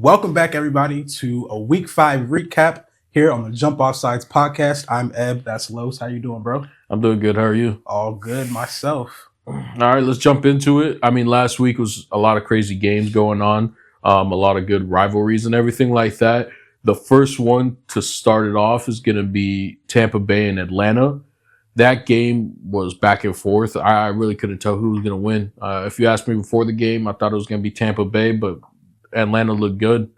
Welcome back, everybody, to a Week 5 recap here on the Jump Off Sides podcast. I'm Eb. That's Los. How you doing, bro? I'm doing good. How are you? All good myself. All right, let's jump into it. I mean, last week was a lot of crazy games going on, a lot of good rivalries and everything like that. The first one to start it off is going to be Tampa Bay and Atlanta. That game was back and forth. I really couldn't tell who was going to win. If you asked me before the game, I thought it was going to be Tampa Bay, but Atlanta looked good.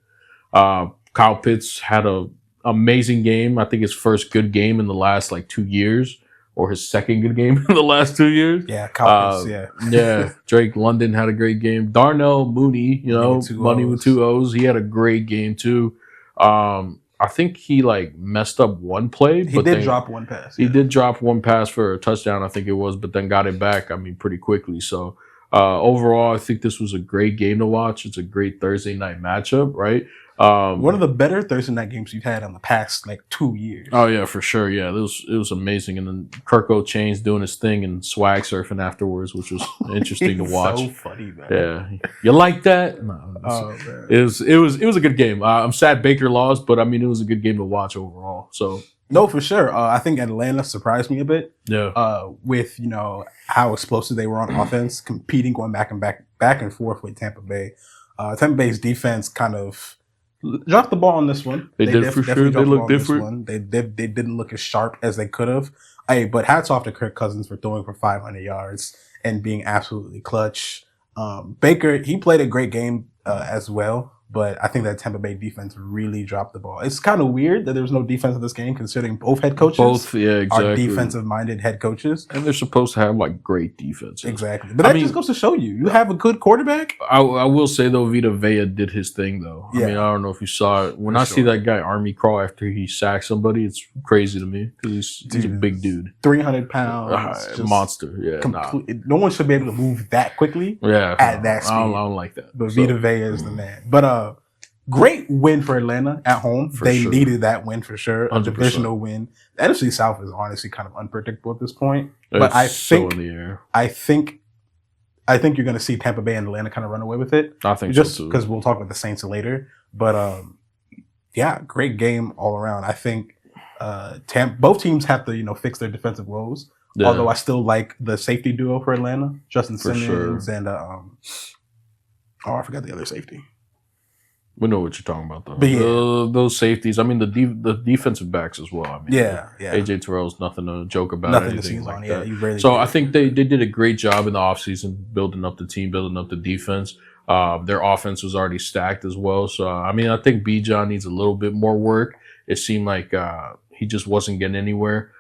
Kyle Pitts had an amazing game. I think his first good game in the last 2 years, or his second good game in the last 2 years. Yeah, Kyle Pitts, yeah. Drake London had a great game. Darnell Mooney, Money with two O's. He had a great game too. I think he messed up one play. He did drop one pass. He did drop one pass for a touchdown, I think it was, but then got it back, pretty quickly. So overall, I think this was a great game to watch. It's a great Thursday night matchup, right? One of the better Thursday night games you've had in the past 2 years. Oh yeah, for sure. Yeah, it was amazing. And then Kirko Chainz doing his thing and swag surfing afterwards, which was interesting to watch. So funny, man. Yeah, you like that? No, man. It was a good game. I'm sad Baker lost, but it was a good game to watch overall. So no, for sure. I think Atlanta surprised me a bit. Yeah. With how explosive they were on offense, competing, going back and forth with Tampa Bay. Tampa Bay's defense kind of dropped the ball on this one. They did for sure. They looked different. They didn't look as sharp as they could have. But hats off to Kirk Cousins for throwing for 500 yards and being absolutely clutch. Baker, he played a great game as well. But I think that Tampa Bay defense really dropped the ball. It's kind of weird that there's no defense in this game, considering both head coaches are defensive-minded head coaches. And they're supposed to have, great defense. Exactly. But that just goes to show you have a good quarterback. I will say, though, Vita Vea did his thing, though. Yeah. I don't know if you saw it. When I see that guy army crawl after he sacks somebody, it's crazy to me because he's a big dude. 300 pounds. Monster. Yeah. No one should be able to move that quickly at that speed. I don't like that. But Vita Vea is the man. But great win for Atlanta at home. They needed that win for sure. 100%. A divisional win. The NFC South is honestly kind of unpredictable at this point. But I think you're going to see Tampa Bay and Atlanta kind of run away with it. I think just so too. Because we'll talk about the Saints later. But great game all around. I think both teams have to fix their defensive woes. Yeah. Although I still like the safety duo for Atlanta, Justin Simmons and I forgot the other safety. We know what you're talking about, though. But yeah. Those safeties. The defensive backs as well. Yeah. AJ Terrell's nothing to joke about. Nothing to seize on. Yeah, so I think they did a great job in the offseason building up the team, building up the defense. Their offense was already stacked as well. So I think Bijan needs a little bit more work. It seemed like he just wasn't getting anywhere,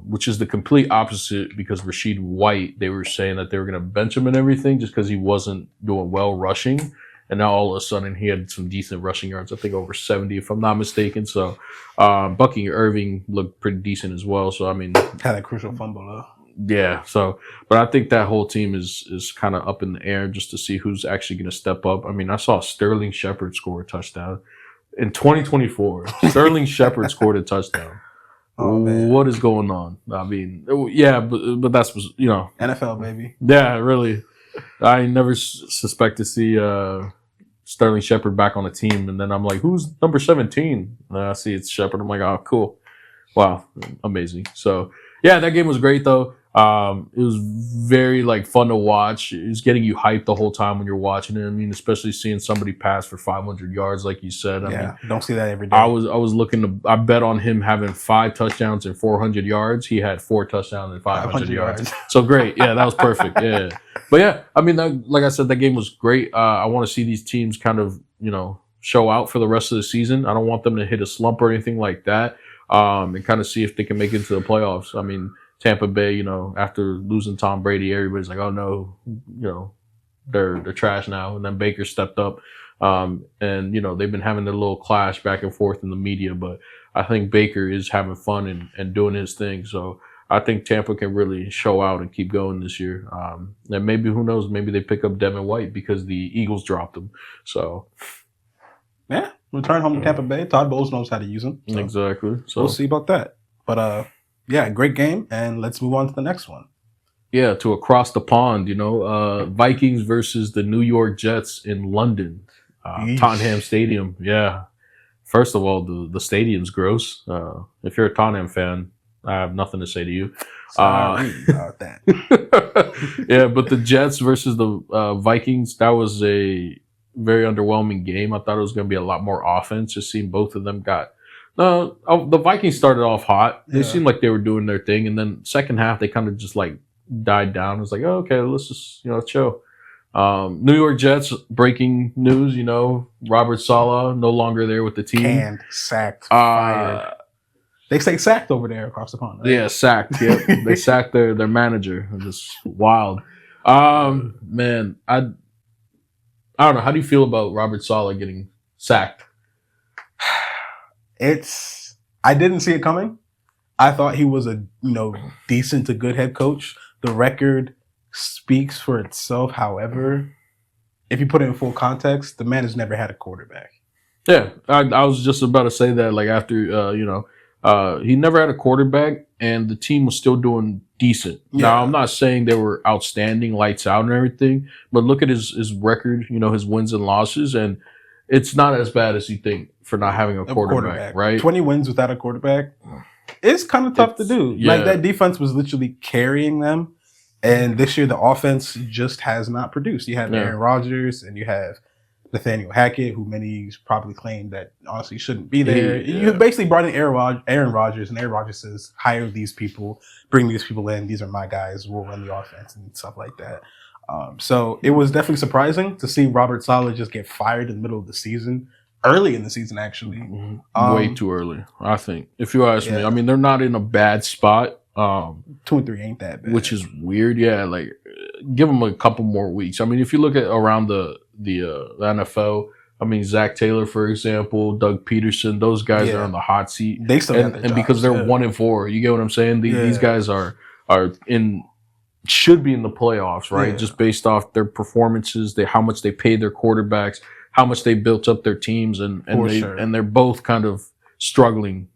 which is the complete opposite because Rashid White, they were saying that they were going to bench him and everything just because he wasn't doing well rushing. And now all of a sudden he had some decent rushing yards, I think over 70 if I'm not mistaken. So Bucky Irving looked pretty decent as well. So had a crucial fumble though. Yeah. So but I think that whole team is kind of up in the air just to see who's actually going to step up. I saw Sterling Shepard score a touchdown in 2024. Sterling Shepard scored a touchdown. Oh, man. What is going on? But that's NFL baby. Yeah, really. I never suspect to see Sterling Shepard back on the team, and then I'm like, "Who's number 17?" And I see it's Shepard. I'm like, "Oh, cool, wow, amazing." So yeah, that game was great though. It was very fun to watch. It was getting you hyped the whole time when you're watching it. Especially seeing somebody pass for 500 yards, like you said. Don't see that every day. I was looking to. I bet on him having 5 touchdowns and 400 yards. He had 4 touchdowns and 500 yards. So great. Yeah, that was perfect. Yeah, but yeah, like I said, that game was great. I want to see these teams kind of show out for the rest of the season. I don't want them to hit a slump or anything like that. And kind of see if they can make it to the playoffs. Tampa Bay, after losing Tom Brady, everybody's like, oh no, they're trash now. And then Baker stepped up. And they've been having their little clash back and forth in the media, but I think Baker is having fun and doing his thing. So I think Tampa can really show out and keep going this year. And maybe, who knows, maybe they pick up Devin White because the Eagles dropped him. So yeah, return home to Tampa Bay. Todd Bowles knows how to use him. So exactly. So we'll see about that. But yeah, great game, and let's move on to the next one. Yeah, to across the pond, Vikings versus the New York Jets in London. Yeesh. Tottenham Stadium. Yeah. First of all, the stadium's gross. If you're a Tottenham fan, I have nothing to say to you. Sorry about that. Yeah, but the Jets versus the Vikings, that was a very underwhelming game. I thought it was going to be a lot more offense. Just seeing both of them got. The Vikings started off hot. They seemed like they were doing their thing, and then second half they kind of just like died down. It was like, oh, okay, let's just chill. New York Jets, breaking news, Robert Saleh no longer there with the team. Canned, sacked, fired. They say sacked over there across the pond, right? Yeah, sacked. Yep. They sacked their manager. Just wild. Man, I don't know. How do you feel about Robert Saleh getting sacked? I didn't see it coming. I thought he was a decent to good head coach. The record speaks for itself. However, if you put it in full context, the man has never had a quarterback. Yeah, I was just about to say that. Like after he never had a quarterback, and the team was still doing decent. Yeah. Now I'm not saying they were outstanding, lights out, and everything, but look at his record. His wins and losses, and it's not as bad as you think for not having a quarterback, right? 20 wins without a quarterback. It's kind of tough to do. Yeah. Like that defense was literally carrying them. And this year, the offense just has not produced. You have Aaron Rodgers and you have Nathaniel Hackett, who many probably claim that honestly shouldn't be there. You basically brought in Aaron Rodgers, and Aaron Rodgers says, hire these people, bring these people in. These are my guys. We'll run the offense and stuff like that. So it was definitely surprising to see Robert Saleh just get fired in the middle of the season. Early in the season, actually. Way too early, I think. If you ask me, I mean, they're not in a bad spot. 2-3 ain't that bad. Which is weird. Yeah, like give them a couple more weeks. I mean, if you look at around the NFL, I mean, Zach Taylor, for example, Doug Peterson, those guys are on the hot seat. They still got their and because they're 1-4, you get what I'm saying? These guys are should be in the playoffs, right? Yeah. Just based off their performances, how much they paid their quarterbacks, how much they built up their teams, and they're both kind of struggling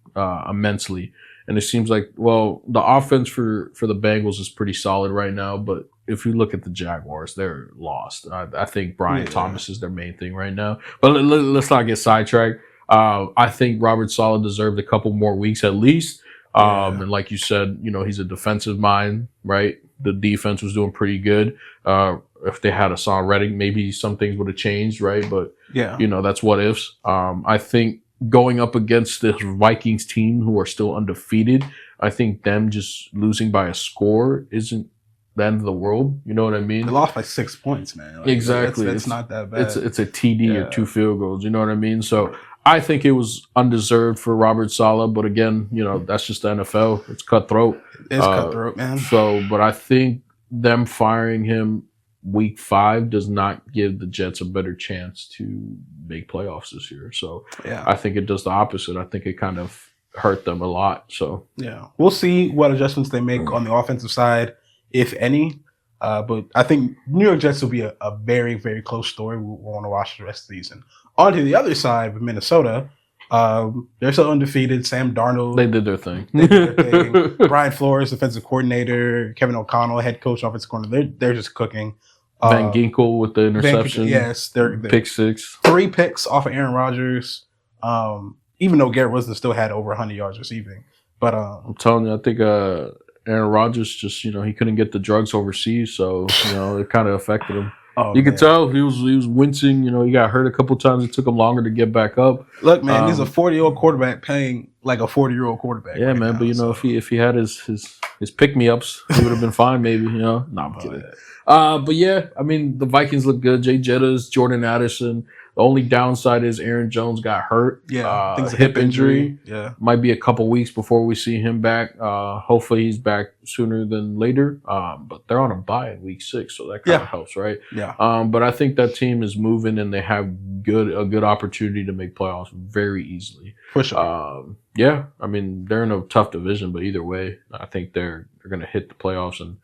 immensely. And it seems like, well, the offense for the Bengals is pretty solid right now, but if you look at the Jaguars, they're lost. I think Brian Thomas is their main thing right now. But let's not get sidetracked. I think Robert Saleh deserved a couple more weeks at least. And like you said, he's a defensive mind, right? The defense was doing pretty good. If they had Hassan Reddick, maybe some things would have changed, right? But that's what ifs. I think going up against the Vikings team, who are still undefeated, I think them just losing by a score isn't the end of the world. You know what I mean? They lost by 6 points, man. Like, exactly. It's not that bad. It's a TD or 2 field goals. You know what I mean? So I think it was undeserved for Robert Saleh, but again, that's just the NFL. It's cutthroat. It's cutthroat, man. So, but I think them firing him week 5 does not give the Jets a better chance to make playoffs this year. So I think it does the opposite. I think it kind of hurt them a lot. So we'll see what adjustments they make on the offensive side, if any. But I think New York Jets will be a very, very close story. We'll want to watch the rest of the season. On to the other side with Minnesota. They're still undefeated. Sam Darnold. They did their thing. Brian Flores, defensive coordinator. Kevin O'Connell, head coach, offensive coordinator. They're just cooking. Van Ginkel with the interception. Yes. They're pick 6. 3 picks off of Aaron Rodgers. Even though Garrett Wilson still had over 100 yards receiving. But I'm telling you, I think Aaron Rodgers just, he couldn't get the drugs overseas. So, it kind of affected him. You could tell he was wincing. He got hurt a couple times. It took him longer to get back up. Look, man, he's a 40-year-old quarterback paying like a 40-year-old quarterback. Yeah, man. But if he had his pick me ups, he would have been fine. Maybe No, I'm kidding. But yeah, I mean the Vikings look good. Jay Jettas, Jordan Addison. The only downside is Aaron Jones got hurt. Yeah, I think hip injury. Yeah, might be a couple weeks before we see him back. Hopefully he's back sooner than later. But they're on a bye in week 6, so that kind of helps, right? Yeah. But I think that team is moving and they have a good opportunity to make playoffs very easily. For sure. Yeah, I mean they're in a tough division, but either way, I think they're going to hit the playoffs and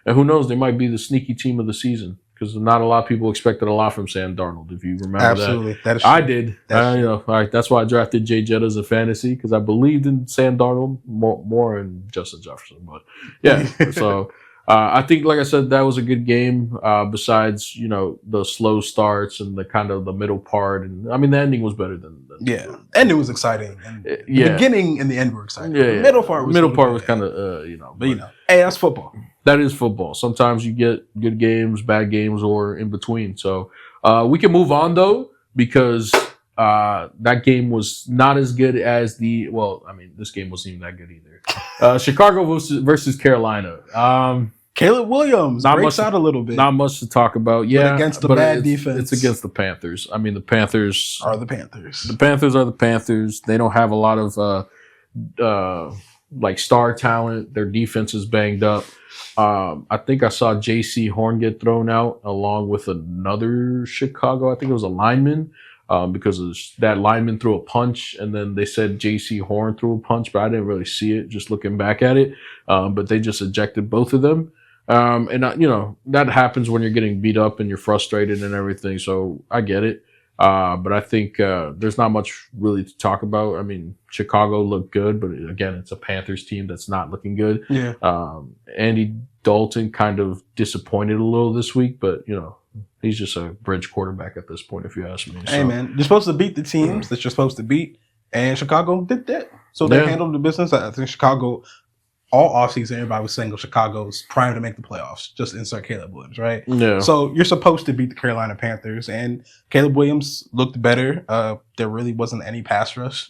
who knows, they might be the sneaky team of the season. Because not a lot of people expected a lot from Sam Darnold, if you remember Absolutely. that. I did. That's why I drafted Jay Jett as a fantasy, because I believed in Sam Darnold more in Justin Jefferson. But yeah, so I think, like I said, that was a good game. Besides, the slow starts and the kind of the middle part, and I mean, the ending was better than Yeah, and it was exciting. And the yeah, beginning and the end were exciting. yeah. The middle part was kind of but hey, that's football. That is football. Sometimes you get good games, bad games, or in between. So we can move on though, because that game was not as good as this game wasn't even that good either. Chicago versus Carolina. Caleb Williams breaks out a little bit. Not much to talk about. Yeah, but against the bad defense. It's against the Panthers. I mean, the Panthers are the Panthers. The Panthers are the Panthers. They don't have a lot of star talent. Their defense is banged up. I think I saw J.C. Horn get thrown out along with another Chicago. I think it was a lineman. Because that lineman threw a punch, and then they said J.C. Horn threw a punch, but I didn't really see it just looking back at it. But they just ejected both of them. That happens when you're getting beat up and you're frustrated and everything. So I get it. But I think there's not much really to talk about. I mean, Chicago looked good, but again, it's a Panthers team that's not looking good. Yeah. Andy Dalton kind of disappointed a little this week, but he's just a bridge quarterback at this point, if you ask me. Hey, man, you're supposed to beat the teams that you're supposed to beat, and Chicago did that. So they handled the business. I think Chicago, all offseason, everybody was saying Chicago's primed to make the playoffs. Just insert Caleb Williams, right? Yeah. So you're supposed to beat the Carolina Panthers, and Caleb Williams looked better. There really wasn't any pass rush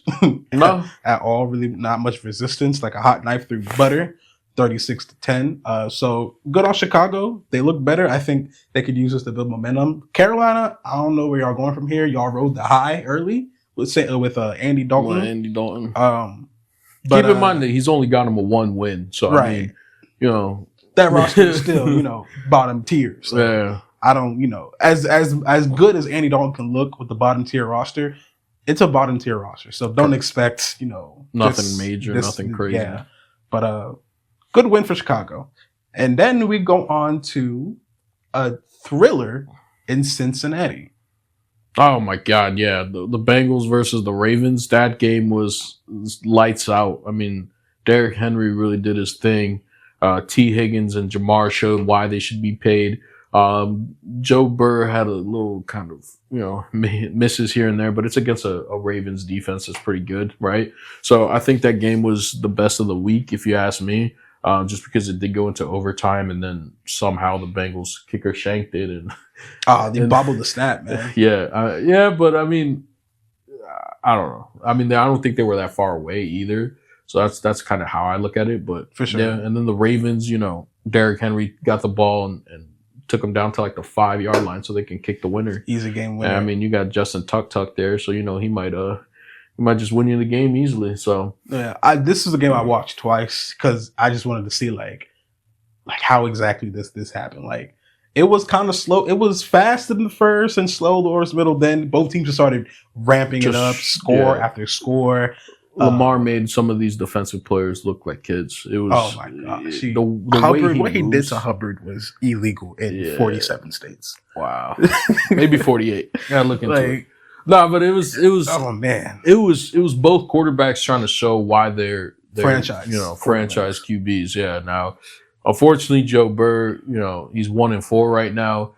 at all. Really, not much resistance, like a hot knife through butter. 36-10. So good on Chicago. They look better. I think they could use this to build momentum. Carolina, I don't know where y'all going from here. Y'all rode the high early with Andy Dalton. Andy Dalton. But keep in mind that he's only got him a 1 win. So right. I mean, that roster is still, bottom tier. So yeah. I don't, as good as Andy Dalton can look with the bottom tier roster, it's a bottom tier roster. So don't expect, nothing major, nothing crazy. Yeah. But good win for Chicago. And then we go on to a thriller in Cincinnati. Oh, my God, yeah. The Bengals versus the Ravens, that game was lights out. I mean, Derrick Henry really did his thing. T. Higgins and Jamar showed why they should be paid. Joe Burrow had a little kind of, misses here and there, but it's against a Ravens defense that's pretty good, right? So I think that game was the best of the week, if you ask me. Just because it did go into overtime, and then somehow the Bengals kicker shanked it, and they bobbled the snap, man. Yeah, but I mean, I don't know. I mean, I don't think they were that far away either. So that's kind of how I look at it. But for sure, yeah. And then the Ravens, Derrick Henry got the ball and took them down to like the 5-yard line so they can kick the winner. Easy game winner. And, I mean, you got Justin Tuck there, so he might just win you the game easily. So yeah, this is a game I watched twice because I just wanted to see like how exactly this happened. Like it was kind of slow. It was fast in the first and slow towards the middle. Then both teams just started ramping it up, score after score. Lamar made some of these defensive players look like kids. It was oh my gosh. The Hubbard, what he did to Hubbard was illegal in 47 states. Wow, maybe 48. Gotta look into it. No, but it was. Oh man, it was both quarterbacks trying to show why they're franchise, franchise QBs. Yeah. Now, unfortunately, Joe Burrow, he's 1-4 right now.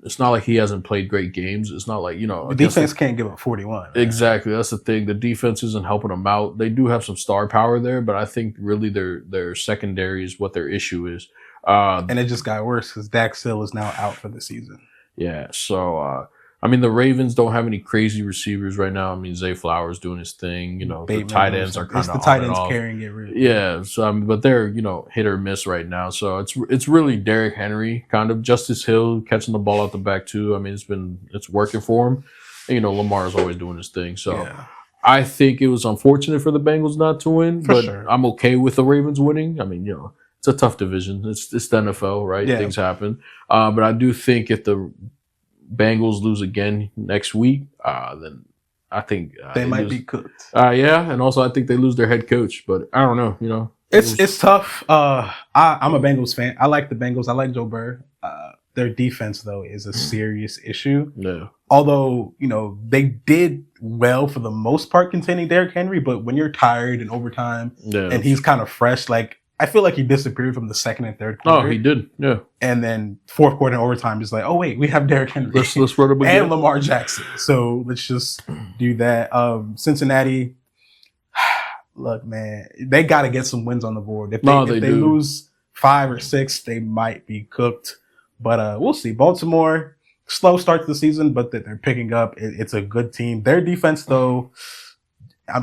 It's not like he hasn't played great games. It's not like the defense can't give up 41. Man. Exactly, that's the thing. The defense isn't helping them out. They do have some star power there, but I think really their secondary is what their issue is. And it just got worse because Dax Hill is now out for the season. Yeah. So. I mean, the Ravens don't have any crazy receivers right now. I mean, Zay Flowers doing his thing. The tight ends are kind of the tight ends carrying it. Really. Yeah. So, but they're hit or miss right now. So it's really Derrick Henry, kind of Justice Hill catching the ball out the back too. I mean, it's working for him. And, Lamar is always doing his thing. So yeah. I think it was unfortunate for the Bengals not to win, but sure. I'm okay with the Ravens winning. I mean, it's a tough division. It's the NFL, right? Yeah. Things happen. But I do think if the Bengals lose again next week, then I think they might be cooked. Yeah, and also I think they lose their head coach, but I don't know. It's tough. I'm a Bengals fan. I like the Bengals. I like Joe Burrow. Their defense though is a serious issue. Yeah. Although they did well for the most part containing Derrick Henry, but when you're tired in overtime and he's kind of fresh, like I feel like he disappeared from the second and third quarter. Oh, he did. Yeah. And then fourth quarter and overtime is like, oh wait, we have Derrick Henry. Let's run him again. And Lamar Jackson. So let's just do that. Cincinnati, look, man, they got to get some wins on the board. If they lose 5 or 6, they might be cooked. But we'll see. Baltimore, slow start to the season, but they're picking up. It's a good team. Their defense, though, I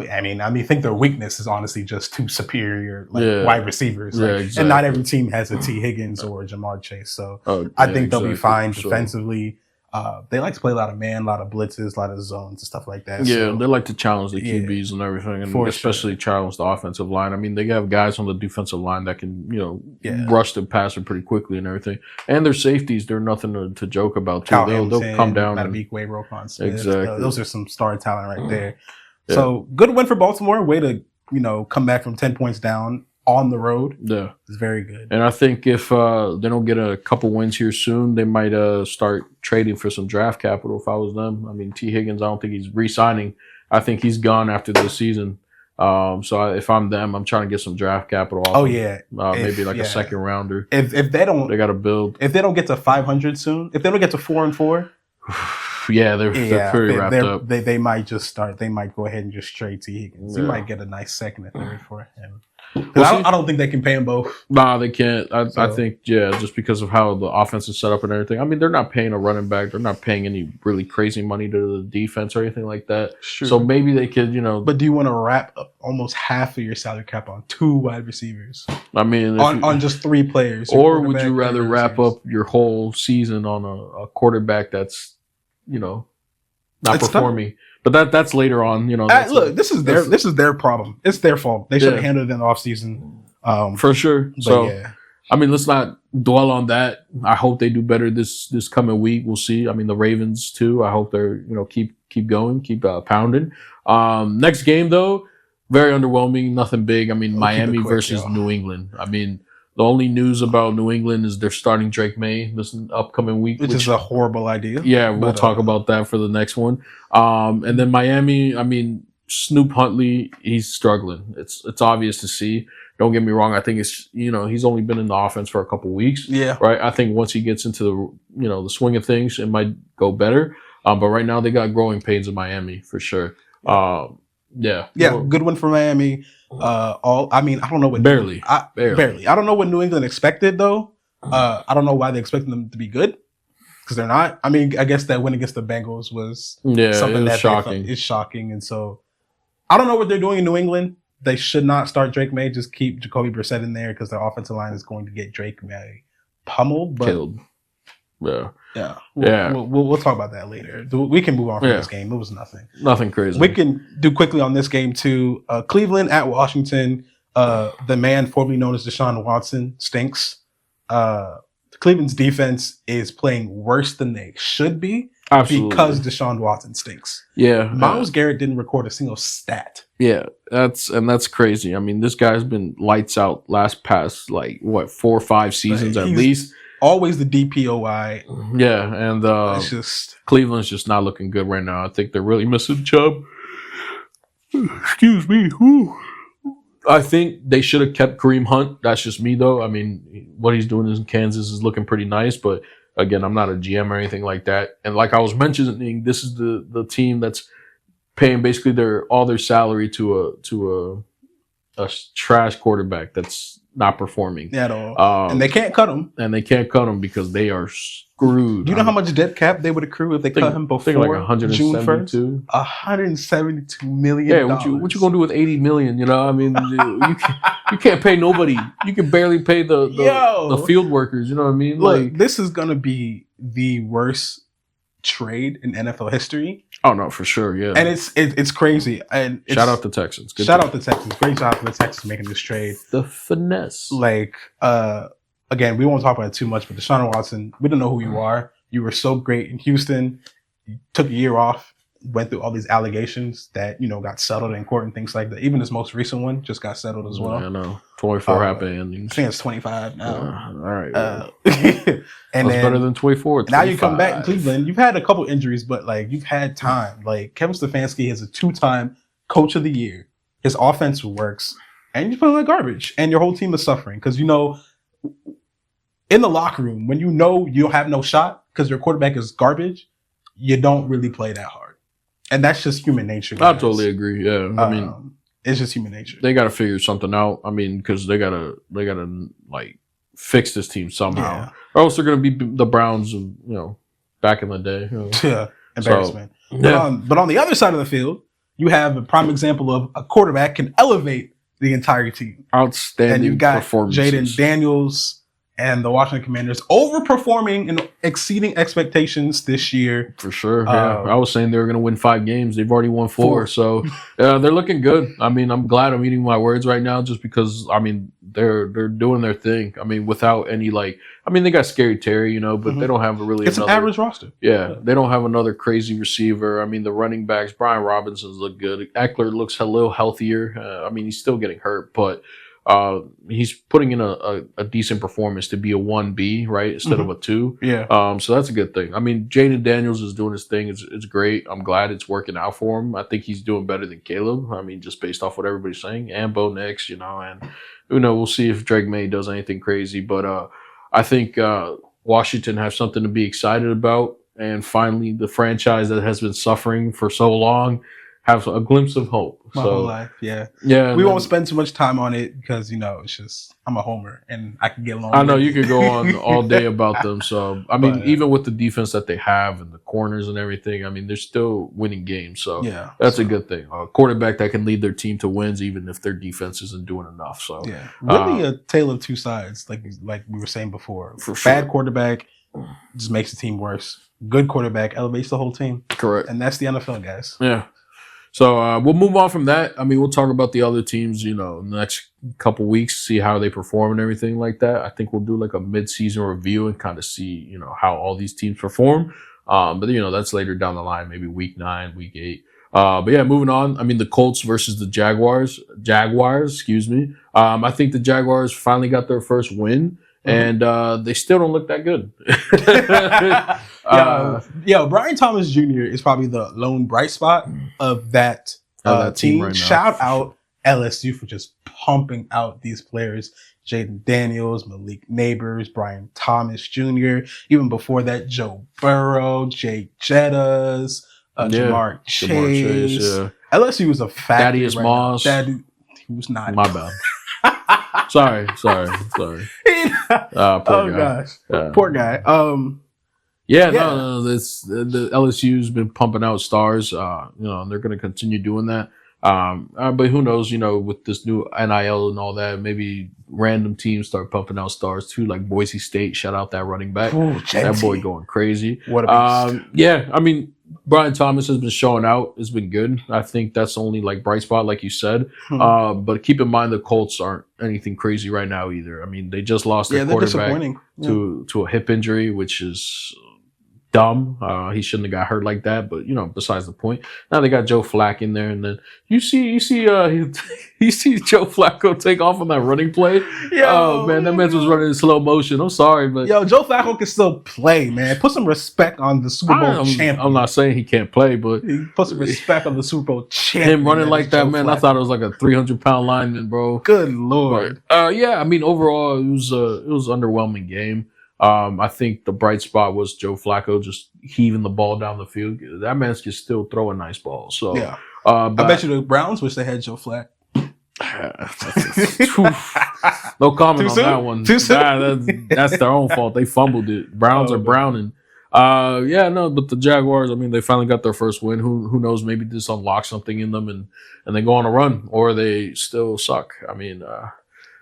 think their weakness is honestly just two superior wide receivers. Exactly. And not every team has a T. Higgins or a Jamar Chase. So I think they'll be fine defensively. They like to play a lot of man, a lot of blitzes, a lot of zones and stuff like that. Yeah, they like to challenge the QBs and everything, and especially challenge the offensive line. I mean, they have guys on the defensive line that can, rush the passer pretty quickly and everything. And their safeties, they're nothing to joke about, too. They'll come down. Matabikwe, Roquan Smith. Exactly. Those are some star talent right there. Yeah. So good win for Baltimore. Way to, come back from 10 points down on the road. Yeah. It's very good. And I think if they don't get a couple wins here soon, they might start trading for some draft capital if I was them. I mean, T. Higgins, I don't think he's re-signing. I think he's gone after this season. So if I'm them, I'm trying to get some draft capital off maybe a second rounder. If they don't, they got to build. If they don't get to 500 soon, if they don't get to 4-4, they're pretty wrapped up. They might just start. They might go ahead and just trade T. Higgins. You might get a nice second and third for him. I don't think they can pay him both. Nah, they can't. I think, just because of how the offense is set up and everything. I mean, they're not paying a running back. They're not paying any really crazy money to the defense or anything like that. Sure. So maybe they could, But do you want to wrap up almost half of your salary cap on 2 wide receivers? I mean, on just 3 players. Or would you rather wrap up your whole season on a quarterback that's, not performing? Tough. But that's later on, look, this is their problem. It's their fault. They should have handled it in the offseason. For sure. So, I mean, let's not dwell on that. I hope they do better this coming week. We'll see. I mean, the Ravens too. I hope they're keep going, keep pounding. Next game though, very underwhelming. Nothing big. I mean, Miami versus New England. I mean, the only news about New England is they're starting Drake May this upcoming week. Which is a horrible idea. Yeah, we'll talk about that for the next one. And then Miami, I mean, Snoop Huntley, he's struggling. It's obvious to see. Don't get me wrong. I think it's, he's only been in the offense for a couple of weeks. Yeah. Right. I think once he gets into the, the swing of things, it might go better. But right now they got growing pains in Miami for sure. Yeah. Good one for Miami. I don't know what barely. I don't know what New England expected though. I don't know why they expected them to be good because they're not. I mean, I guess that win against the Bengals was something that shocking. It's shocking, and so I don't know what they're doing in New England. They should not start Drake May. Just keep Jacoby Brissett in there because their offensive line is going to get Drake May pummeled, killed. Yeah. We'll talk about that later. We can move on from this game. It was nothing crazy. We can do quickly on this game too. Cleveland at Washington. The man formerly known as Deshaun Watson stinks. Cleveland's defense is playing worse than they should be. Absolutely. Because Deshaun Watson stinks. Yeah. Myles Garrett didn't record a single stat. Yeah, that's crazy. I mean, this guy's been lights out past 4 or 5 seasons at least. Always the DPOY. Yeah, and it's just Cleveland's just not looking good right now. I think they're really missing Chubb. Excuse me. Whew. I think they should have kept Kareem Hunt. That's just me, though. I mean, what he's doing in Kansas is looking pretty nice, but again, I'm not a GM or anything like that. And like I was mentioning, this is the team that's paying basically all their salary to a trash quarterback that's not performing at all, and they can't cut him. Because they are screwed. Do you know how much dead cap they would accrue if they cut him before June 1st? $172 million. Yeah, what you gonna do with $80 million? I mean, you can't pay nobody. You can barely pay the field workers. You know what I mean? Look, this is gonna be the worst trade in NFL history. Oh no, for sure, yeah. And it's crazy. And shout out to Texans. Shout out to Texans. Great job for the Texans making this trade. The finesse. Again, we won't talk about it too much, but Deshaun Watson, we don't know who you are. You were so great in Houston. You took a year off, went through all these allegations that, got settled in court and things like that. Even this most recent one just got settled as well. Yeah, I know. 24 happy endings. I think it's 25 now. All right. And that's better than 24. 25. Now you come back in Cleveland. You've had a couple injuries, but you've had time. Kevin Stefanski is a 2-time coach of the year. His offense works. and you're playing like garbage, and your whole team is suffering because you know, in the locker room, when you know you have no shot because your quarterback is garbage, you don't really play that hard, and that's just human nature. I totally agree. Yeah, I mean, it's just human nature. They got to figure something out. I mean, because they gotta like fix this team somehow, or else they're gonna be the Browns, back in the day. Yeah, embarrassment. So, yeah. But on the other side of the field, you have a prime example of a quarterback can elevate the entire team. Outstanding. And you've got performances. Jaden Daniels and the Washington Commanders overperforming and exceeding expectations this year. For sure. Yeah. I was saying they were going to win 5 games. They've already won 4. So they're looking good. I mean, I'm glad I'm eating my words right now just because, I mean, they're doing their thing. I mean, without any they got Scary Terry, but they don't have It's an average roster. Yeah. They don't have another crazy receiver. I mean, the running backs, Brian Robinson's look good. Eckler looks a little healthier. I mean, he's still getting hurt, but he's putting in a decent performance to be a 1B, right, instead of a 2. Yeah. So that's a good thing. I mean, Jaden Daniels is doing his thing. It's great. I'm glad it's working out for him. I think he's doing better than Caleb. I mean, just based off what everybody's saying. And Bo Nix, and we'll see if Drake May does anything crazy. But I think Washington has something to be excited about. And finally, the franchise that has been suffering for so long have a glimpse of hope. My whole life, yeah. Yeah. We won't spend too much time on it because, it's just, I'm a homer and I can get along. I know you could go on all day about them. So, I mean, even with the defense that they have and the corners and everything, I mean, they're still winning games. So, that's a good thing. A quarterback that can lead their team to wins even if their defense isn't doing enough. So, yeah. Really a tale of two sides, like we were saying before. For sure. Bad quarterback just makes the team worse. Good quarterback elevates the whole team. Correct. And that's the NFL, guys. Yeah. So we'll move on from that. I mean, we'll talk about the other teams, in the next couple weeks, see how they perform and everything like that. I think we'll do like a mid-season review and kind of see, how all these teams perform. But that's later down the line, maybe week 9, week 8. But yeah, moving on. I mean, the Colts versus the Jaguars, excuse me. I think the Jaguars finally got their first win. And they still don't look that good. Brian Thomas Jr. is probably the lone bright spot of that team. Right now. Shout out LSU for just pumping out these players. Jaden Daniels, Malik Neighbors, Brian Thomas Jr. Even before that, Joe Burrow, Jake Jettas, Jamar Chase. LSU was a factory. Thaddeus Moss. He was not. My bad. Sorry. Poor guy. Gosh. Poor guy. No, the LSU's been pumping out stars, and they're going to continue doing that. But who knows, with this new NIL and all that, maybe random teams start pumping out stars too, like Boise State. Shout out that running back. Ooh, that boy going crazy. What a beast. I mean, Brian Thomas has been showing out. It's been good. I think that's only bright spot, like you said. But keep in mind the Colts aren't anything crazy right now either. I mean, they just lost their quarterback to a hip injury, which is dumb. He shouldn't have got hurt like that, but besides the point. Now they got Joe Flacco in there, and then you see Joe Flacco take off on that running play. Oh man, that man was running in slow motion. I'm sorry, but Joe Flacco can still play, man. Put some respect on the Super Bowl champion. I'm not saying he can't play, but put some respect on the Super Bowl champion. Him running like that, man. Flacco. I thought it was like a 300-pound lineman, bro. Good lord. But, I mean, overall, it was an underwhelming game. I think the bright spot was Joe Flacco just heaving the ball down the field. That man can still throw a nice ball. So I bet you the Browns wish they had Joe Flacco. No comment on that one. Too soon? That's their own fault. They fumbled it. Browns are browning. But the Jaguars, I mean, they finally got their first win. Who knows? Maybe this unlocks something in them and they go on a run, or they still suck. I mean,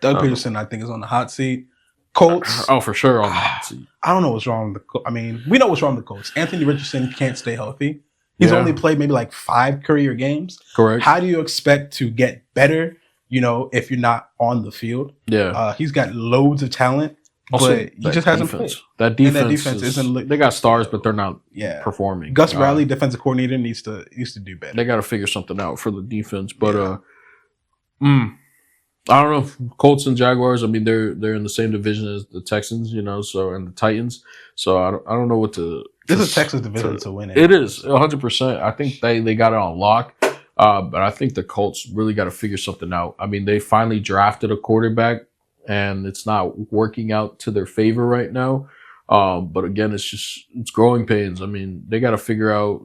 Doug Peterson, I think, is on the hot seat. Colts. Oh, for sure on the hot seat. I don't know what's wrong with the Colts. I mean, we know what's wrong with the Colts. Anthony Richardson can't stay healthy. He's only played maybe 5 career games. Correct. How do you expect to get better, if you're not on the field? Yeah. He's got loads of talent, also, but he just hasn't played. That defense isn't. They got stars, but they're not performing. Gus Bradley, defensive coordinator, needs to do better. They got to figure something out for the defense, but I don't know. Colts and Jaguars. I mean, they're in the same division as the Texans, so and the Titans. So I don't know what to. This is Texas division to win it. It is 100%. I think they got it on lock. But I think the Colts really got to figure something out. I mean, they finally drafted a quarterback, and it's not working out to their favor right now. But again, it's growing pains. I mean, they got to figure out,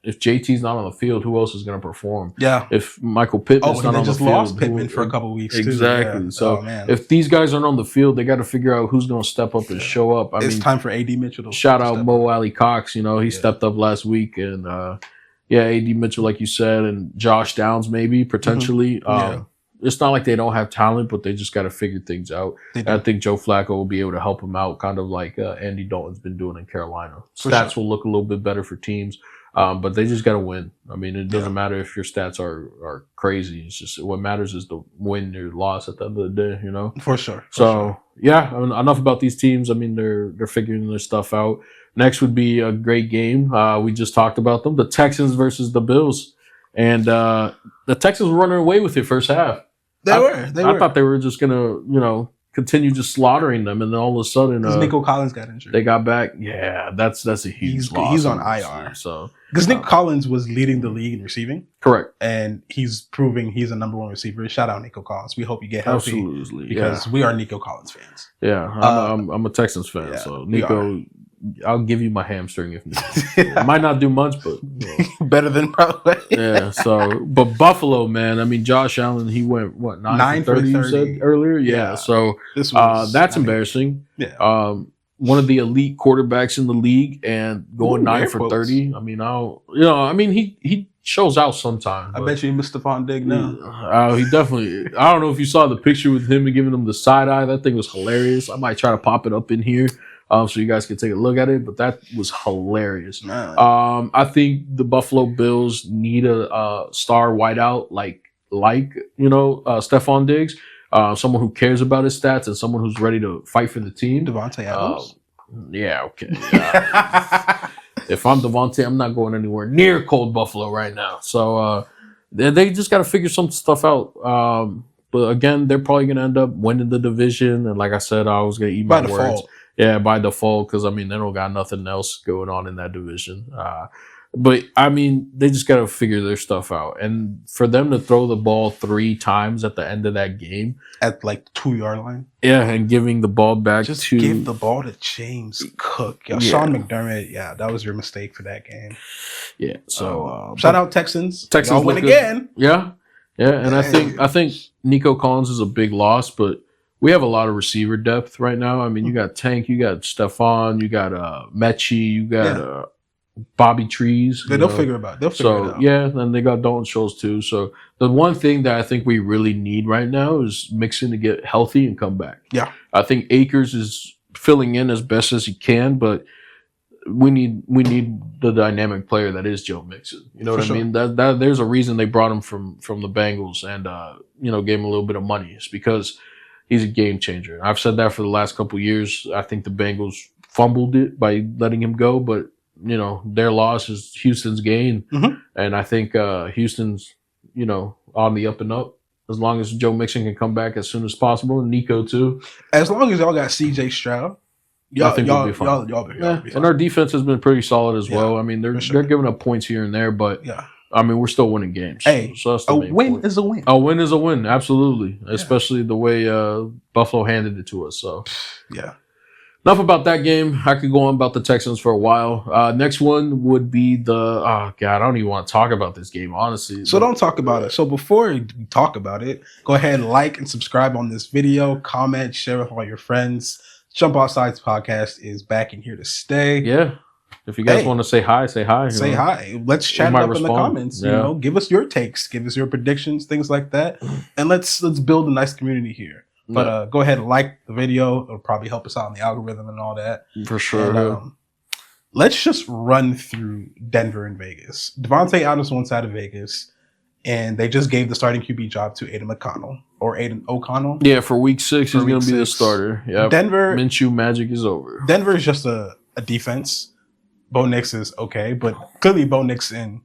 if JT's not on the field, who else is going to perform? Yeah. If Michael Pittman's not on the field, lost Pittman for a couple of weeks. Exactly. Too. Yeah. So if these guys aren't on the field, they got to figure out who's going to step up and show up. It's time for AD Mitchell to shout out Mo Alley Cox. He stepped up last week, and AD Mitchell, like you said, and Josh Downs maybe potentially. It's not like they don't have talent, but they just got to figure things out. I think Joe Flacco will be able to help them out, kind of like Andy Dalton's been doing in Carolina. Stats will look a little bit better for teams, but they just got to win. I mean, it doesn't matter if your stats are crazy. It's just what matters is the win or loss at the end of the day. For sure. Enough about these teams. I mean, they're figuring their stuff out. Next would be a great game. We just talked about them: the Texans versus the Bills, and the Texans were running away with it first half. They were. I thought they were just gonna, continue just slaughtering them, and then all of a sudden, Nico Collins got injured. They got back. Yeah, that's a huge loss. He's on IR. So because Nico Collins was leading the league in receiving, correct, and he's proving he's a number one receiver. Shout out Nico Collins. We hope you get healthy. Absolutely, because we are Nico Collins fans. Yeah, I'm a Texans fan, so Nico. I'll give you my hamstring if needed. It might not do much, but better than probably. Yeah. So, but Buffalo, man. I mean, Josh Allen, he went 9 for 30. You said earlier, yeah. So that's embarrassing. Yeah. One of the elite quarterbacks in the league and going 9 for 30. I mean, he shows out sometimes. I bet you he missed Stephon Diggs now. He definitely. I don't know if you saw the picture with him and giving him the side eye. That thing was hilarious. I might try to pop it up in here. So you guys can take a look at it, but that was hilarious. I think the Buffalo Bills need a star wideout like Stephon Diggs, someone who cares about his stats and someone who's ready to fight for the team. Devontae Adams. Yeah, okay. If I'm Devontae, I'm not going anywhere near cold Buffalo right now. So they just got to figure some stuff out. But again, they're probably going to end up winning the division. And like I said, I was going to eat my words. Yeah, by default, because, I mean, they don't got nothing else going on in that division. But, I mean, they just got to figure their stuff out. And for them to throw the ball 3 times at the end of that game. At, like, 2-yard line? Yeah, and giving the ball back just give the ball to James Cook. Sean McDermott, that was your mistake for that game. Yeah, so... shout out Texans. Texans win again. Yeah, and I think Nico Collins is a big loss, but... We have a lot of receiver depth right now. I mean, you got Tank, you got Stephon, you got Mechie, you got Bobby Trees. They'll figure it out. They'll figure it out. Yeah, and they got Dalton Schultz too. So the one thing that I think we really need right now is Mixon to get healthy and come back. Yeah. I think Akers is filling in as best as he can, but we need the dynamic player that is Joe Mixon. You know what I mean? That there's a reason they brought him from the Bengals and gave him a little bit of money. It's because he's a game changer. I've said that for the last couple of years. I think the Bengals fumbled it by letting him go, but their loss is Houston's gain. Mm-hmm. And I think Houston's, on the up and up. As long as Joe Mixon can come back as soon as possible, and Nico too. As long as y'all got CJ Stroud, I think we'll be fine. Y'all be fine. And our defense has been pretty solid as well. I mean, they're giving up points here and there, but I mean, we're still winning games. Hey, so that's a win is a win. A win is a win, absolutely. Yeah. Especially the way Buffalo handed it to us. So, yeah. Enough about that game. I could go on about the Texans for a while. Next one would be I don't even want to talk about this game, honestly. So don't talk about it. So before we talk about it, go ahead and like and subscribe on this video, comment, share with all your friends. Jump Outside's podcast is back and here to stay. Yeah. If you guys want to say hi, say hi. Say hi. Let's chat it up in the comments. Yeah. Give us your takes, give us your predictions, things like that, and let's build a nice community here. But go ahead and like the video. It'll probably help us out in the algorithm and all that. For sure. And, let's just run through Denver and Vegas. Devontae Adams wants out of Vegas, and they just gave the starting QB job to Aiden O'Connell. Yeah, for week 6, he's going to be the starter. Yeah. Denver Minshew magic is over. Denver is just a defense. Bo Nix is okay, but clearly Bo Nix and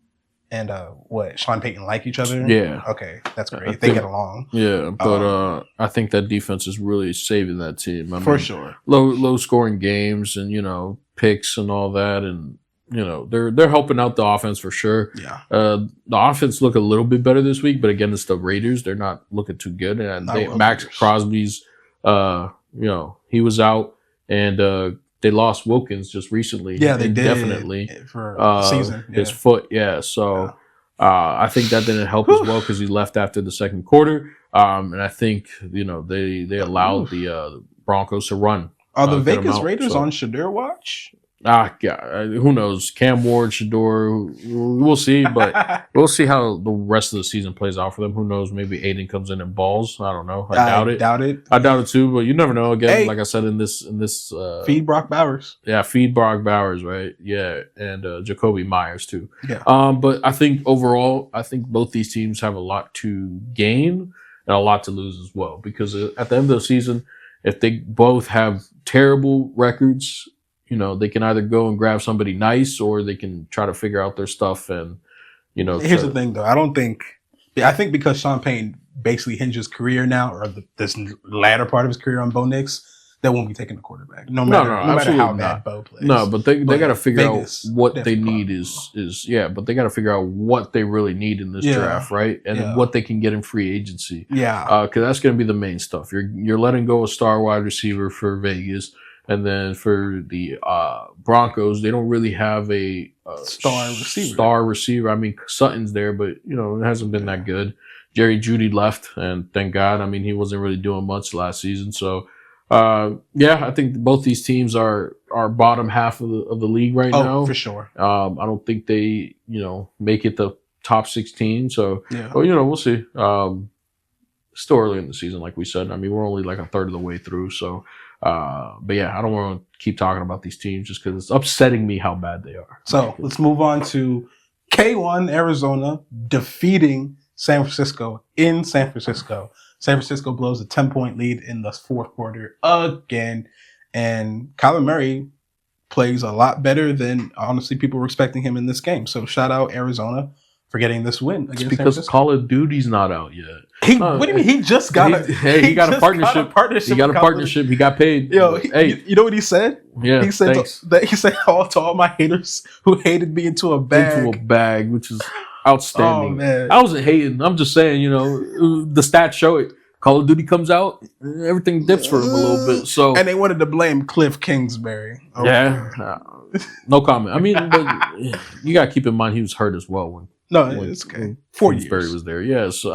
Sean Payton like each other. Yeah. Okay, that's great. They get along. Yeah, but I think that defense is really saving that team. For sure. Low scoring games and picks and all that, and they're helping out the offense for sure. Yeah. The offense look a little bit better this week, but again, it's the Raiders. They're not looking too good. And Max Crosby's, he was out, and they lost Wilkins just recently. Yeah, they definitely for the season. Yeah. His foot. Yeah, so I think that didn't help as well because he left after the second quarter. And I think they allowed the Broncos to run. Are the Vegas Raiders on Shedeur watch? Yeah, who knows? Cam Ward, Shedeur, we'll see, but we'll see how the rest of the season plays out for them. Who knows? Maybe Aiden comes in and balls. I don't know. I doubt it. I doubt it too, but you never know. Again, like I said in this feed Brock Bowers. Yeah, feed Brock Bowers, right? Yeah, and Jacoby Myers too. Yeah. But I think overall, both these teams have a lot to gain and a lot to lose as well, because at the end of the season, if they both have terrible records, they can either go and grab somebody nice, or they can try to figure out their stuff. And here's the thing, though. I think because Sean Payne basically hinged his career now, or this latter part of his career on Bo Nix, they won't be taking a quarterback. No matter how bad Bo plays. No, but they got to figure out what they need but they got to figure out what they really need in this draft, right? And what they can get in free agency. Yeah. Because that's going to be the main stuff. You're letting go a star wide receiver for Vegas. And then for the Broncos, they don't really have a star receiver. I mean, Sutton's there, but it hasn't been that good. Jerry Jeudy left, and thank God. I mean, he wasn't really doing much last season. So, I think both these teams are bottom half of the league right now. For sure. I don't think they make it the top 16. So, we'll see. Still early in the season, like we said. I mean, we're only like a third of the way through. So. But yeah, I don't want to keep talking about these teams just because it's upsetting me how bad they are. So let's move on to K1 Arizona defeating San Francisco in San Francisco. San Francisco blows a 10-point lead in the fourth quarter again. And Kyler Murray plays a lot better than honestly people were expecting him in this game. So shout out Arizona for getting this win. It's because Call of Duty's not out yet. What do you mean? He just got he got a partnership. He got a partnership. He got paid. You know what he said? Yeah, he said to all my haters who hated me into a bag, which is outstanding. Oh, man. I wasn't hating. I'm just saying, the stats show it. Call of Duty comes out, everything dips for him a little bit. So, and they wanted to blame Cliff Kingsbury. No comment. I mean, but you got to keep in mind he was hurt as well when. No, it's okay. 4 years. Kingsbury was there. Yeah. So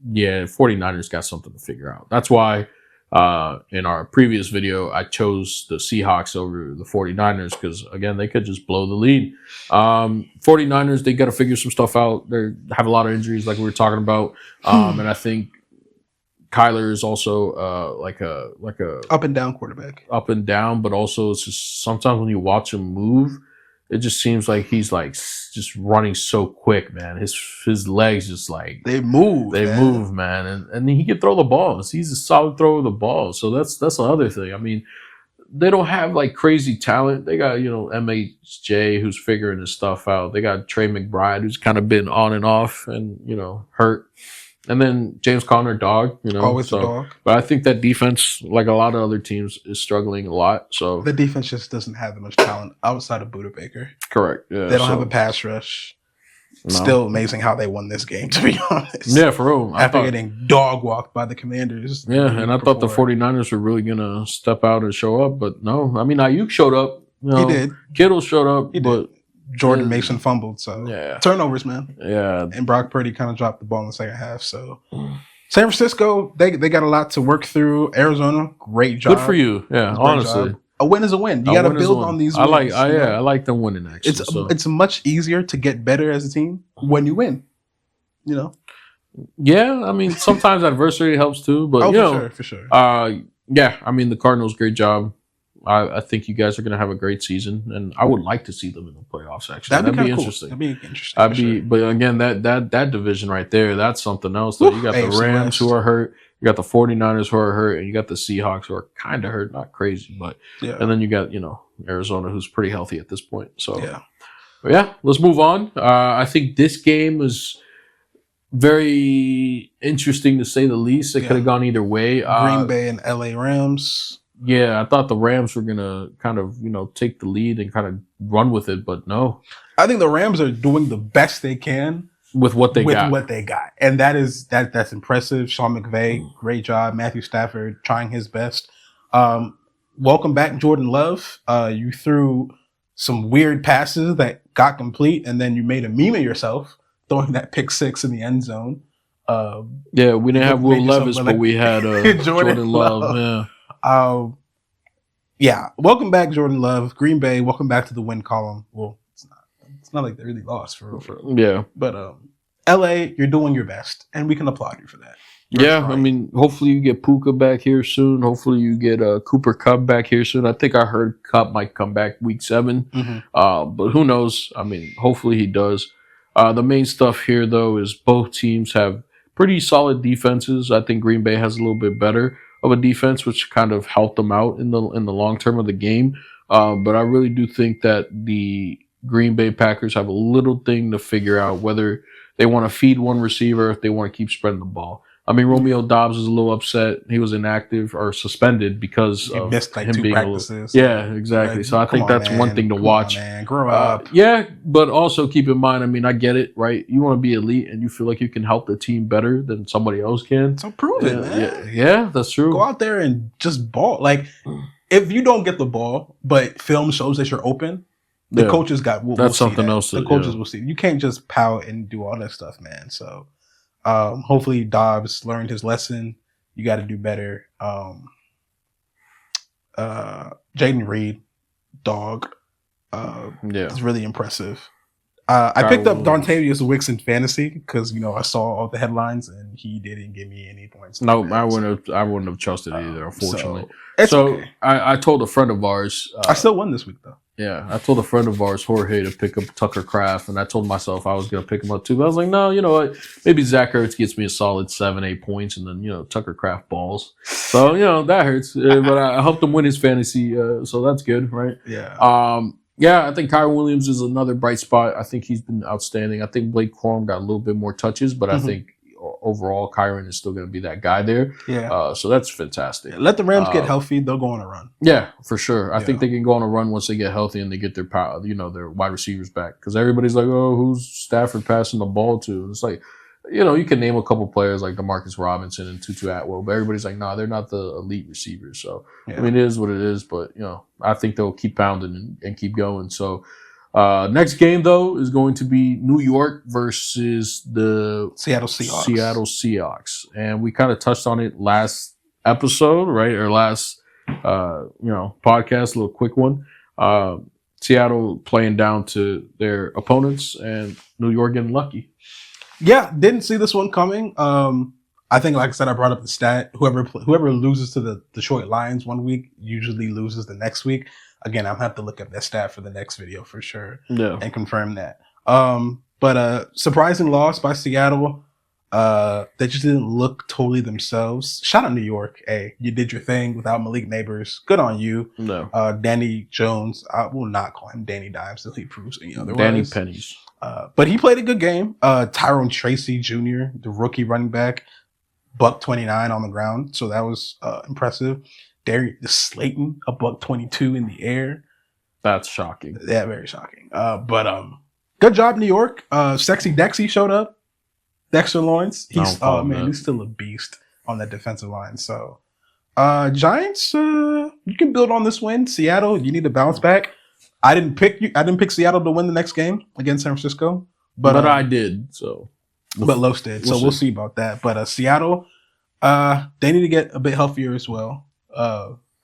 49ers got something to figure out. That's why in our previous video, I chose the Seahawks over the 49ers because, again, they could just blow the lead. 49ers, they got to figure some stuff out. They have a lot of injuries like we were talking about. And I think Kyler is also like a up and down quarterback. Up and down, but also it's just sometimes when you watch him move, it just seems like he's like just running so quick, man. His legs just like they move, man, and he can throw the ball. He's a solid thrower of the ball. So that's the other thing. I mean, they don't have like crazy talent. They got MHJ who's figuring his stuff out. They got Trey McBride who's kind of been on and off and hurt. And then James Conner, dog, always a dog. But I think that defense, like a lot of other teams, is struggling a lot. So the defense just doesn't have that much talent outside of Budda Baker. Correct. Yeah. They don't have a pass rush. No. Still amazing how they won this game, to be honest. Yeah, for real. After getting dog walked by the Commanders. Yeah, and I thought the 49ers were really going to step out and show up, but no. I mean, Ayuk showed up. He did. Kittle showed up, but Jordan Mason fumbled, so turnovers, man. Yeah, and Brock Purdy kind of dropped the ball in the second half. So San Francisco, they got a lot to work through. Arizona, great job. Good for you. Yeah, honestly, job. A win is a win. You got to build on these wins. I like them winning. Actually, it's much easier to get better as a team when you win. Yeah, I mean sometimes adversity helps too, but for sure. Yeah, I mean the Cardinals, great job. I think you guys are going to have a great season, and I would like to see them in the playoffs. Actually, that'd be interesting. That'd be interesting. But again, that division right there, that's something else. You got the Rams who are hurt, you got the 49ers who are hurt, and you got the Seahawks who are kind of hurt, not crazy, but and then you got Arizona who's pretty healthy at this point. So let's move on. I think this game was very interesting to say the least. It could have gone either way. Green Bay and LA Rams. Yeah, I thought the Rams were gonna kind of take the lead and kind of run with it, but no, I think the Rams are doing the best they can with what they with got. what they got, and that's impressive. Sean McVay, great job. Matthew Stafford trying his best. Welcome back, Jordan Love. You threw some weird passes that got complete, and then you made a meme of yourself throwing that pick six in the end zone. Yeah, we didn't have Will Levis, but we had Jordan Love. Yeah. Yeah. Welcome back, Jordan Love. Green Bay, welcome back to the win column. Well, it's not like they really lost for real. Yeah. But LA, you're doing your best, and we can applaud you for that. I mean, hopefully you get Puka back here soon. Hopefully you get Cooper Kupp back here soon. I think I heard Kupp might come back week 7. Mm-hmm. But who knows? I mean, hopefully he does. The main stuff here, though, is both teams have pretty solid defenses. I think Green Bay has a little bit better of a defense, which kind of helped them out in the long term of the game. But I really do think that the Green Bay Packers have a little thing to figure out whether they want to feed one receiver, if they want to keep spreading the ball. I mean, Romeo Doubs is a little upset. He was inactive or suspended because he of missed like him 2 being practices. Yeah, exactly. So I think that's one thing to watch. Man, grow up. Yeah, but also keep in mind, I mean, I get it, right? You want to be elite and you feel like you can help the team better than somebody else can. So prove it, man. Yeah, that's true. Go out there and just ball. Like, if you don't get the ball, but film shows that you're open, the coaches that's something else. The coaches will see. You can't just pout and do all that stuff, man. So hopefully Dobbs learned his lesson. You got to do better. Jaden Reed, dog. It's really impressive. I picked up Dontavius Wicks in fantasy because I saw all the headlines and he didn't give me any points. No, I wouldn't have trusted either, unfortunately. So okay. I told a friend of ours. I still won this week though. Yeah, I told a friend of ours, Jorge, to pick up Tucker Kraft, and I told myself I was going to pick him up too. But I was like, no, you know what? Maybe Zach Ertz gets me a solid 7-8 points, and then Tucker Kraft balls. So that hurts. But I helped him win his fantasy, so that's good, right? Yeah. Yeah, I think Kyron Williams is another bright spot. I think he's been outstanding. I think Blake Corum got a little bit more touches, but I think overall Kyron is still going to be that guy there. Yeah. So that's fantastic. Let the Rams get healthy; they'll go on a run. Yeah, for sure. I think they can go on a run once they get healthy and they get their power, their wide receivers back. Because everybody's like, "Oh, who's Stafford passing the ball to?" It's like, you can name a couple players like DeMarcus Robinson and Tutu Atwell, but everybody's like, "Nah, they're not the elite receivers." So I mean, it is what it is. But I think they'll keep pounding and keep going. So. Next game, though, is going to be New York versus the Seattle Seahawks. And we kind of touched on it last episode, right? Or last, podcast, a little quick one. Seattle playing down to their opponents and New York getting lucky. Yeah, didn't see this one coming. I think, like I said, I brought up the stat. Whoever loses to the Detroit Lions one week usually loses the next week. Again, I'll have to look up that stat for the next video for sure and confirm that. But surprising loss by Seattle. They just didn't look totally themselves. Shout out New York. Hey, you did your thing without Malik Neighbors. Good on you. No. Danny Jones. I will not call him Danny Dimes until he proves otherwise. Danny Pennies. But he played a good game. Tyrone Tracy Jr., the rookie running back, $129 on the ground. So that was impressive. Darius Slayton, $122 in the air. That's shocking. Yeah, very shocking. But good job, New York. Sexy Dexy showed up. Dexter Lawrence. He's still a beast on that defensive line. So Giants, you can build on this win. Seattle, you need to bounce back. I didn't pick Seattle to win the next game against San Francisco. But I did. So but Los did. We'll see about that. But Seattle, they need to get a bit healthier as well.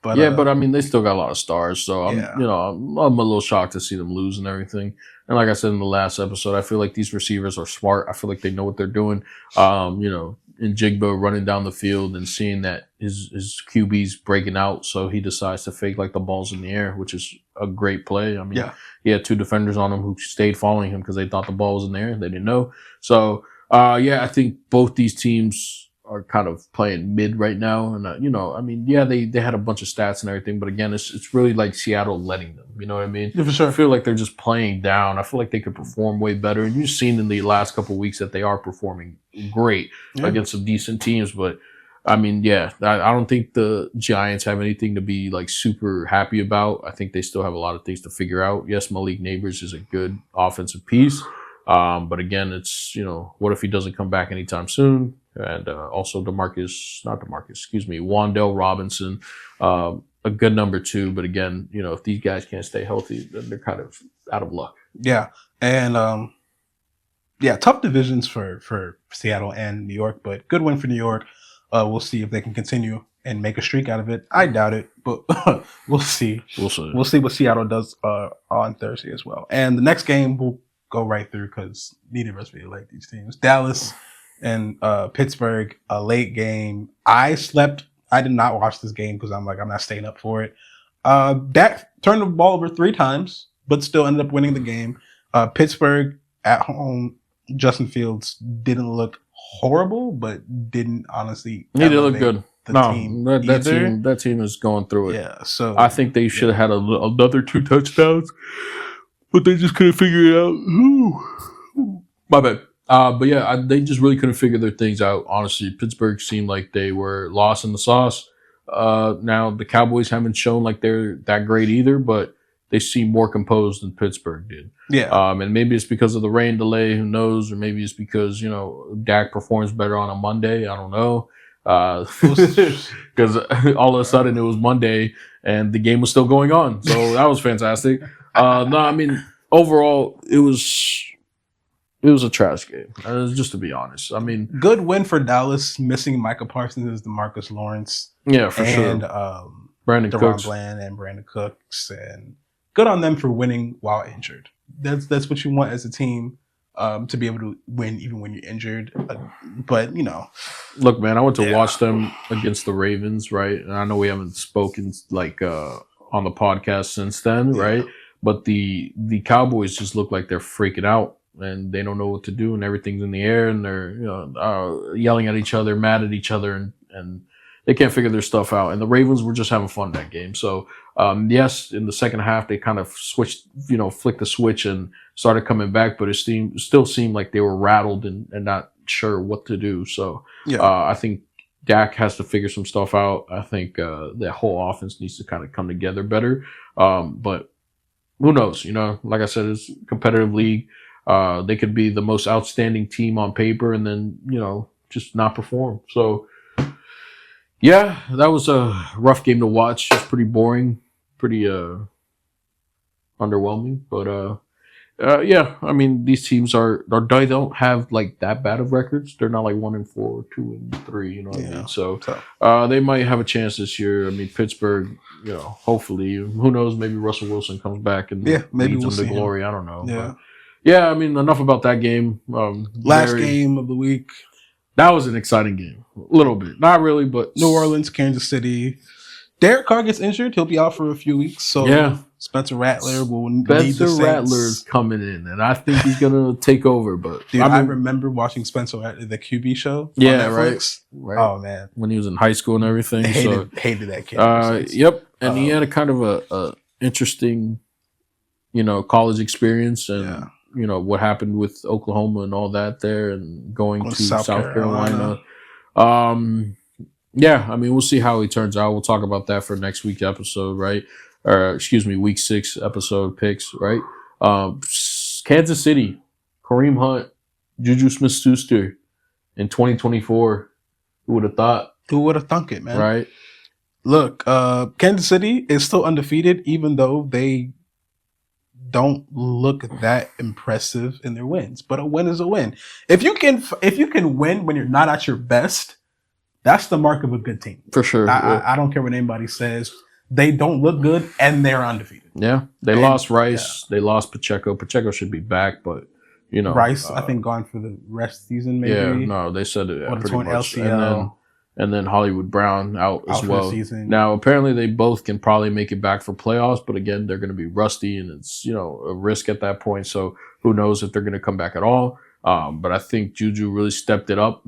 But I mean, they still got a lot of stars, so I'm a little shocked to see them lose and everything. And like I said in the last episode, I feel like these receivers are smart. I feel like they know what they're doing. In Jigba running down the field and seeing that his QB's breaking out, so he decides to fake like the ball's in the air, which is a great play. I mean, he had 2 defenders on him who stayed following him because they thought the ball was in the air. They didn't know. So, I think both these teams are kind of playing mid right now. And, they had a bunch of stats and everything, but again, it's really like Seattle letting them, you know what I mean? Yeah, for sure. I feel like they're just playing down. I feel like they could perform way better. And you've seen in the last couple of weeks that they are performing great against some decent teams, but I mean, yeah, I don't think the Giants have anything to be like super happy about. I think they still have a lot of things to figure out. Yes, Malik Neighbors is a good offensive piece, but again, it's what if he doesn't come back anytime soon? And also Wandale Robinson, a good number 2. But again, if these guys can't stay healthy, then they're kind of out of luck. Yeah, and yeah, tough divisions for Seattle and New York, but good win for New York. We'll see if they can continue and make a streak out of it. I doubt it, but we'll see. We'll see. We'll see what Seattle does on Thursday as well. And the next game we'll go right through because neither of us really like these teams. Dallas and Pittsburgh, a late game. I slept. I did not watch this game because I'm not staying up for it. Dak turned the ball over 3 times, but still ended up winning the game. Pittsburgh at home, Justin Fields didn't look horrible, but didn't honestly. He did look good. That team is going through it. Yeah, so I think they should have had another 2 touchdowns, but they just couldn't figure it out. My bad. But yeah, they just really couldn't figure their things out. Honestly, Pittsburgh seemed like they were lost in the sauce. Now the Cowboys haven't shown like they're that great either, but they seem more composed than Pittsburgh did. Yeah. And maybe it's because of the rain delay, who knows? Or maybe it's because, Dak performs better on a Monday. I don't know. Because all of a sudden it was Monday and the game was still going on. So that was fantastic. No, I mean, overall, it was a trash game, just to be honest. I mean, good win for Dallas. Missing Micah Parsons, DeMarcus Lawrence. Yeah, for sure. And Brandon Cooks. Bland and Brandon Cooks. And good on them for winning while injured. That's what you want as a team, to be able to win even when you're injured. But look, man, I went to watch them against the Ravens, right? And I know we haven't spoken on the podcast since then, right? But the Cowboys just look like they're freaking out and they don't know what to do, and everything's in the air, and they're yelling at each other, mad at each other, and they can't figure their stuff out. And the Ravens were just having fun that game. So yes, in the second half they kind of switched, flicked the switch and started coming back, but it still seemed like they were rattled and not sure what to do. So I think Dak has to figure some stuff out. I think that whole offense needs to kind of come together better. But who knows? Like I said, it's a competitive league. They could be the most outstanding team on paper and then, just not perform. So, yeah, that was a rough game to watch. It's pretty boring, pretty underwhelming. But, yeah, I mean, these teams they don't have like that bad of records. They're not like 1-4, 2-3, you know what I mean? So, they might have a chance this year. I mean, Pittsburgh, hopefully, who knows, maybe Russell Wilson comes back and maybe leads we'll them see to glory. I don't know. Yeah. But, yeah, I mean, enough about that game. Last game of the week. That was an exciting game. A little bit. Not really, but New Orleans, Kansas City. Derek Carr gets injured. He'll be out for a few weeks. So Spencer Rattler will need the Saints. Rattler's coming in, and I think he's going to take over. But dude, I remember watching Spencer Rattler, the QB show on Netflix. Right. Oh, man. When he was in high school and everything. Hated that kid. Yep. And he had a kind of a interesting, college experience and what happened with Oklahoma and all that there and going to South Carolina. Yeah, I mean, we'll see how he turns out. We'll talk about that for next week's episode, right? Or, week 6 episode picks, right? Kansas City, Kareem Hunt, Juju Smith-Schuster in 2024. Who would have thought? Who would have thunk it, man? Right? Look, Kansas City is still undefeated, even though they don't look that impressive in their wins. But a win is a win. If you can win when you're not at your best, that's the mark of a good team. For sure. I don't care what anybody says. They don't look good, and they're undefeated. Yeah. They lost Rice. Yeah. They lost Pacheco. Pacheco should be back, but, Rice, I think, gone for the rest of the season, maybe. Yeah, no, they said it pretty much. LCL. And then Hollywood Brown out as well. Now, apparently, they both can probably make it back for playoffs, but again, they're going to be rusty, and it's a risk at that point. So who knows if they're going to come back at all? But I think Juju really stepped it up.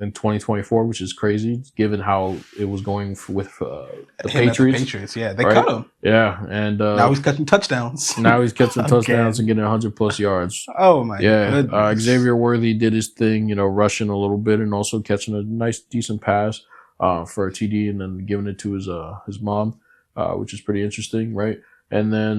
in 2024, which is crazy given how it was going with the Him at the Patriots. Patriots, yeah, they Right? cut him. Yeah, and Now he's catching touchdowns. now he's catching touchdowns and Again. getting 100+ yards. Oh my Yeah, goodness. Xavier Worthy did his thing, rushing a little bit and also catching a nice, decent pass for a TD and then giving it to his mom, which is pretty interesting, right? And then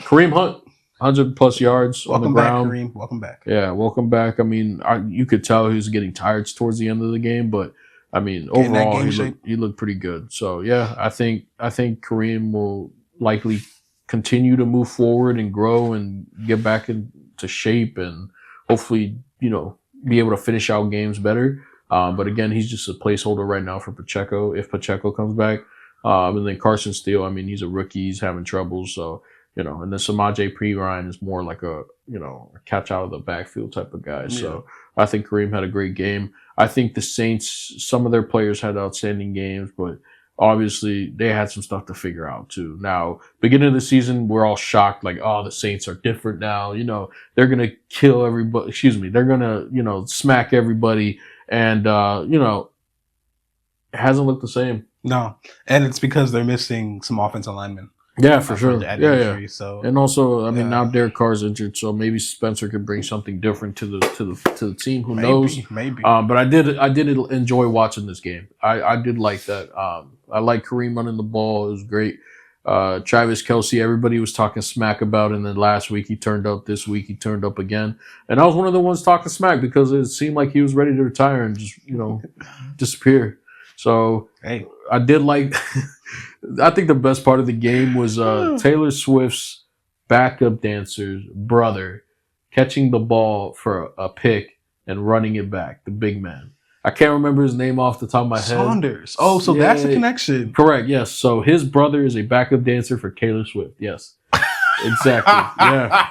Kareem Hunt, 100+ yards on the ground. Welcome back, Kareem. Welcome back. Yeah, welcome back. I mean, you could tell he was getting tired towards the end of the game, but I mean, overall, he looked pretty good. So yeah, I think Kareem will likely continue to move forward and grow and get back into shape and hopefully, be able to finish out games better. But again, he's just a placeholder right now for Pacheco if Pacheco comes back. And then Carson Steele, I mean, he's a rookie. He's having trouble. So, and then Samaje Perine is more like a catch out of the backfield type of guy. Yeah. So I think Kareem had a great game. I think the Saints, some of their players had outstanding games, but obviously they had some stuff to figure out too. Now, beginning of the season, we're all shocked, like, oh, the Saints are different now. They're going to kill everybody. They're going to, smack everybody. And, it hasn't looked the same. No. And it's because they're missing some offensive linemen. Yeah, for sure. Injury, so. And also, I mean, now Derek Carr's injured, so maybe Spencer could bring something different to the team. Who knows? Maybe. But I did enjoy watching this game. I did like that. I like Kareem running the ball. It was great. Travis Kelce, everybody was talking smack about, and then last week he turned up. This week he turned up again, and I was one of the ones talking smack because it seemed like he was ready to retire and just disappear. So hey, I did like. I think the best part of the game was Taylor Swift's backup dancer's brother catching the ball for a pick and running it back. The big man. I can't remember his name off the top of my head. Saunders. Oh, so that's the connection. Correct. Yes. So his brother is a backup dancer for Taylor Swift. Yes. Exactly. Yeah.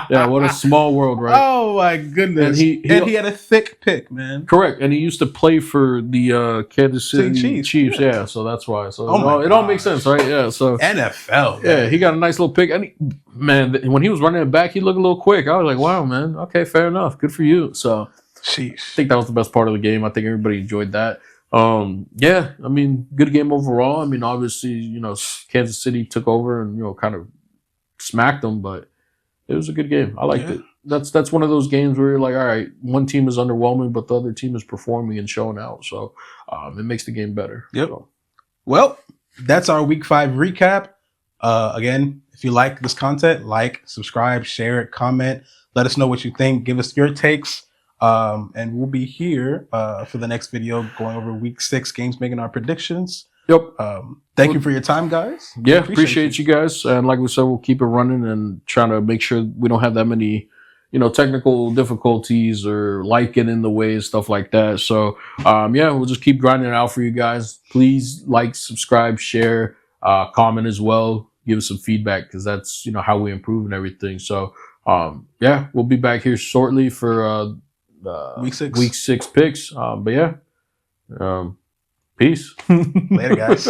Yeah. What a small world, right? Oh my goodness. And he had a thick pick, man. Correct. And he used to play for the Kansas City Chiefs. Yeah. So that's why. So it all makes sense, right? Yeah. So NFL. Man. Yeah. He got a nice little pick. And when he was running it back, he looked a little quick. I was like, wow, man. Okay, fair enough. Good for you. So Sheesh. I think that was the best part of the game. I think everybody enjoyed that. Yeah. I mean, good game overall. I mean, obviously, Kansas City took over and kind of smacked them, but it was a good game. I liked it. That's one of those games where you're like, all right, one team is underwhelming, but the other team is performing and showing out. So it makes the game better. Yep. So. Well, that's our Week 5 recap. Again, if you like this content, subscribe, share it, comment. Let us know what you think. Give us your takes. And we'll be here for the next video going over Week 6 games, making our predictions. Yep. Thank you for your time, guys. Yeah, appreciate you guys. And like we said, we'll keep it running and trying to make sure we don't have that many, technical difficulties or light get in the way and stuff like that. So, we'll just keep grinding it out for you guys. Please subscribe, share, comment as well. Give us some feedback because that's, how we improve and everything. So, we'll be back here shortly for Week 6. Week 6 picks. Peace. Later, guys.